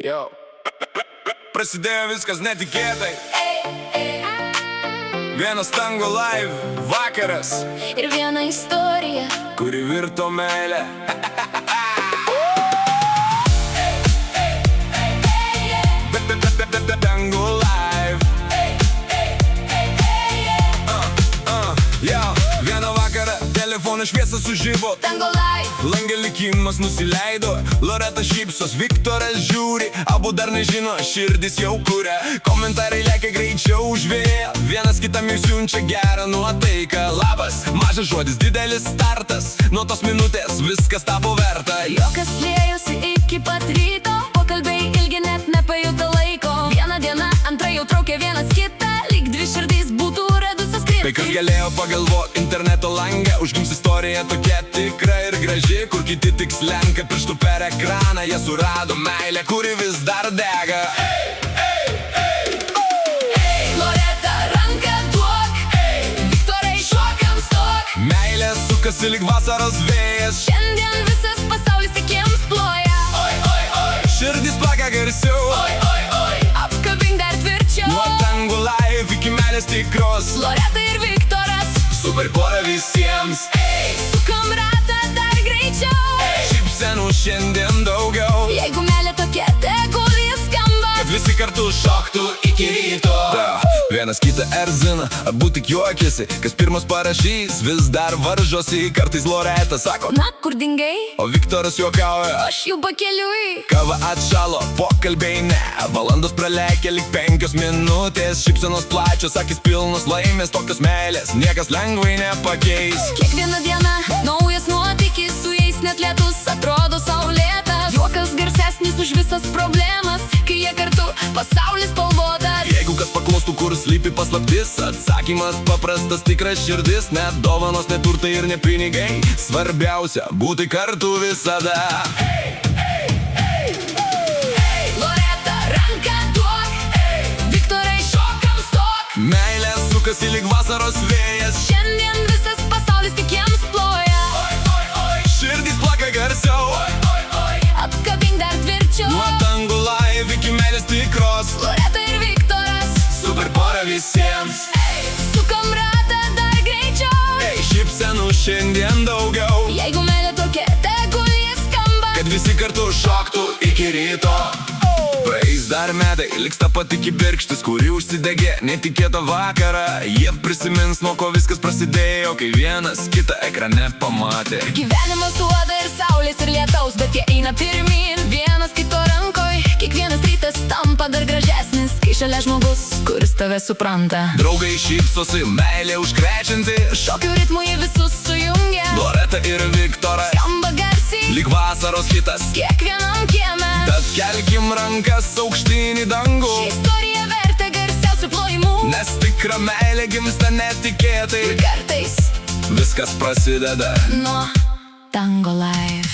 Jau prasidėjo viskas netikėtai. Vienas tango live vakaras ir viena istorija, kuri virto meilę. Tango live. Vieną vakarą telefono šviesa sužibo, Tango live. Langė likimas nusileido, Loreta šypsos, Viktoras žiūri, abu dar nežino, širdis jau kuria. Komentarai lekia greičiau už vėją, vienas kitam jau siunčia gerą nuotaiką. Labas, mažas žodis, didelis startas, nuo tos minutės viskas tapo verta. Juokas liejosi iki pat ryto, pokalbiai ilgi net nepajuto laiko. Viena diena, antra jau traukė vienas kitą, lyg dvi širdys būtų radusios kryptį. Tai kas galėjo pagalvot, interneto langą užgims istorija tokia tikra ir graži, kur kiti tik slenka pirštų per ekraną. Jie surado meilę, kuri vis dar dega. Loreta, ranką duok, Viktorai, šokam stok. Meilė sukasi lyg vasaros vėjas, Šiandien visas pasaulis tik jiems ploja. širdis plaka garsiau. Apkabink dar tvirčiau. Nuo tango live iki meilės tikros, Loreta ir Viktoras, super pora visiems. sukam ratą dar greičiau. Šypsenų šiandien daugiau, Jeigu meilė tokia, tegul jis skamba. kad visi kartu šoktų iki ryto. Vienas kitą erzina, abu tik juokiasi, kas pirmas parašys, vis dar varžosi. Kartais Loreta sako, Na, kur dingai? o Viktoras juokauja. Aš jau pakeliui. Kava atšalo, pokalbiai ne, valandos pralekia lyg 5 minutės. Šypsenos plačios, akis pilnos laimės, tokios meilės niekas lengvai nepakeis. Kiekvieną dieną naujas nuotykis, su jais net lietus atrodo saulėtas. Juokas garsesnis už visas problemas, kai jie kartu, pasaulis spalvotas. Jeigu kas paklaustų, kur slypi paslaptis, atsakymas paprastas, tikras širdis. Net dovanos, ne turtai ir ne pinigai, svarbiausia būti kartu visada. Loreta, ranką duok, Viktorai, šokam stok. Meilė sukasi lyg vasaros vėjas, Šiandien visas pasaulis tik jiems ploja. širdis plaka garsiau. Apkabink dar tvirčiau. Nuo tango live iki meilės tikros, Loreta ir Viktoras, super pora visiems. sukam ratą dar greičiau. Šypsenų šiandien daugiau, Jeigu meilė tokia, tegul jis skamba. kad visi kartu šoktų iki ryto. Praeis dar metai, liks ta pati kibirkštis, kuri užsidegė netikėtą vakarą. Jie prisimins, nuo ko viskas prasidėjo, kai vienas kitą ekrane pamatė. Gyvenimas duoda ir saulės ir lietaus, bet jie eina pirmyn, vienas kito rankoj. Kiekvienas rytas tampa dar gražesnis, kai šalia žmogus, kuris tave supranta. Draugai šypsosi, meilė užkrečianti, Šokių ritmų jie visus sujungia. Loreta ir Viktoras, Skamba garsiai, lyg vasaros hitas. kiekvienam kieme. Tad kelkim rankas aukštyn į dangų, Ši istorija verta garsiausių plojimų. nes tikra meilė gimsta netikėtai. Ir kartais Viskas prasideda nuo Tango live.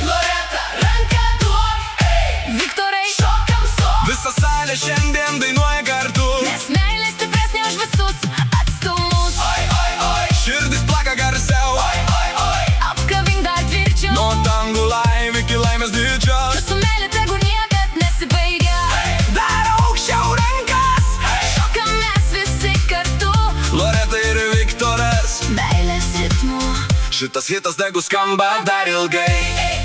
Loreta, ranką duok, Viktorai, šokam stok. Visa salė šiandien dainuoja kartu, Nes meilė stipresnė už visus atstumus. širdis plaka garsiau. Apkabink dar tvirčiau. Nuo tango live iki laimės didžios, Jūsų meilė tegu niekad nesibaigia. dar aukščiau rankas. Šokam mes visi kartu, Loreta ir Viktoras, meilės ritmu. šitas hitas tegu skamba dar ilgai.